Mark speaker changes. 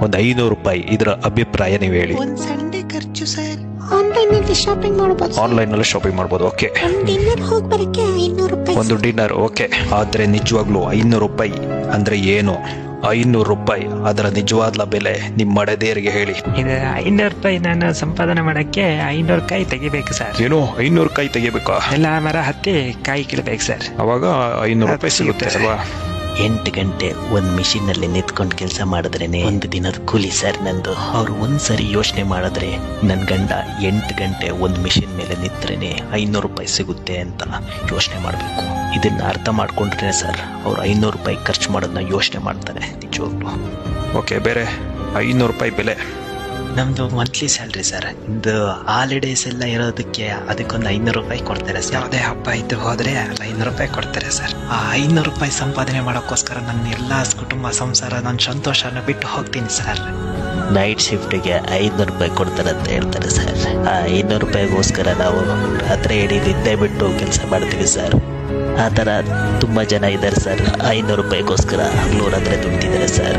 Speaker 1: ಒಂದು 500 ರೂಪಾಯಿ. ಇದರ ಅಭಿಪ್ರಾಯ ನೀವು ಹೇಳಿ.
Speaker 2: ಒಂದು ಸಂಡೆ ಖರ್ಚು ಸರ್. ಆನ್ಲೈನಲ್ಲಿ ಶಾಪಿಂಗ್ ಮಾಡಬಹುದು.
Speaker 1: ಆನ್ಲೈನಲ್ಲಿ ಶಾಪಿಂಗ್ ಮಾಡ್ಬೋದು. ಓಕೆ.
Speaker 2: ಡಿನ್ನರ್ ಹೋಗಿ ಬರಕ್ಕೆ 500 ರೂಪಾಯಿ.
Speaker 1: ಒಂದು ಡಿನ್ನರ್. ಓಕೆ. ಆದ್ರೆ ನಿಜವಾಗ್ಲೂ 500 ರೂಪಾಯಿ ಅಂದ್ರೆ ಏನು? 500 ರೂಪಾಯಿ ಅದರ ನಿಜವಾದ ಬೆಲೆ ನಿಮ್ಮ ಮಡದೇರಿಗೆ ಹೇಳಿ.
Speaker 3: ಇದು 500 ರೂಪಾಯಿ ನಾನು ಸಂಪಾದನೆ ಮಾಡಕ್ಕೆ 500 ಕಾಯಿ ತೆಗಿಬೇಕು ಸರ್.
Speaker 1: ಏನು 500 ಕಾಯಿ ತೆಗಿಬೇಕಾ?
Speaker 3: ಎಲ್ಲ ಮರ ಹತ್ತಿ ಕಾಯಿ ಕೀಳ್ಬೇಕು ಸರ್.
Speaker 1: ಅವಾಗ 500 ರೂಪಾಯಿ ಸಿಗುತ್ತೆ ಅಲ್ವಾ?
Speaker 4: 8 ಗಂಟೆ ಒಂದು ಮಿಷಿನಲ್ಲಿ ನಿಂತ್ಕೊಂಡು ಕೆಲಸ ಮಾಡಿದ್ರೇನೆ ಒಂದು ದಿನದ ಕೂಲಿ ಸರ್ ನಂದು. ಅವ್ರು ಒಂದ್ಸರಿ ಯೋಚನೆ ಮಾಡಿದ್ರೆ ನನ್ನ ಗಂಡ 8 ಗಂಟೆ ಒಂದು ಮಿಷಿನ್ ಮೇಲೆ ನಿಂತ್ರೇನೆ 500 ರೂಪಾಯಿ ಸಿಗುತ್ತೆ ಅಂತ ಯೋಚನೆ ಮಾಡಬೇಕು. ಇದನ್ನ ಅರ್ಥ ಮಾಡ್ಕೊಂಡ್ರೆ ಸರ್ ಅವ್ರು 500 ರೂಪಾಯಿ ಖರ್ಚು ಮಾಡೋದನ್ನ ಯೋಚನೆ ಮಾಡ್ತಾರೆ ನಿಜವಾಗ್ಲು.
Speaker 1: ಓಕೆ. ಬೇರೆ 500 ರೂಪಾಯಿ ಬೆಲೆ?
Speaker 4: ನಮ್ದು ಮಂತ್ಲಿ ಸ್ಯಾಲ್ರಿ ಸರ್. ಇದು ಹಾಲಿಡೇಸ್ ಎಲ್ಲ ಇರೋದಕ್ಕೆ ಅದಕ್ಕೊಂದು 500 ರೂಪಾಯಿ ಕೊಡ್ತಾರೆ ಸರ್.
Speaker 3: ಯಾವುದೇ ಹಬ್ಬ ಇದ್ದು ಹೋದ್ರೆ 500 ರೂಪಾಯಿ ಕೊಡ್ತಾರೆ ಸರ್.
Speaker 4: ಆ 500 ರೂಪಾಯಿ ಸಂಪಾದನೆ ಮಾಡೋಕ್ಕೋಸ್ಕರ ನನ್ನ ಎಲ್ಲ ಕುಟುಂಬ ಸಂಸಾರ ನನ್ನ ಸಂತೋಷನ ಬಿಟ್ಟು ಹೋಗ್ತೀನಿ ಸರ್. ನೈಟ್ ಶಿಫ್ಟಿಗೆ 500 ರೂಪಾಯಿ ಕೊಡ್ತಾರೆ ಅಂತ ಹೇಳ್ತಾರೆ ಸರ್. ಆ 500 ರೂಪಾಯಿಗೋಸ್ಕರ ನಾವು ರಾತ್ರಿ ಇಡೀ ನಿದ್ದೆ ಬಿಟ್ಟು ಕೆಲಸ ಮಾಡ್ತೀವಿ ಸರ್. ಆ ಥರ ತುಂಬ ಜನ ಇದ್ದಾರೆ ಸರ್. 500 ರೂಪಾಯಿಗೋಸ್ಕರ ಹಗಲು ರಾತ್ರಿ ದುಡ್ತಿದ್ದಾರೆ ಸರ್.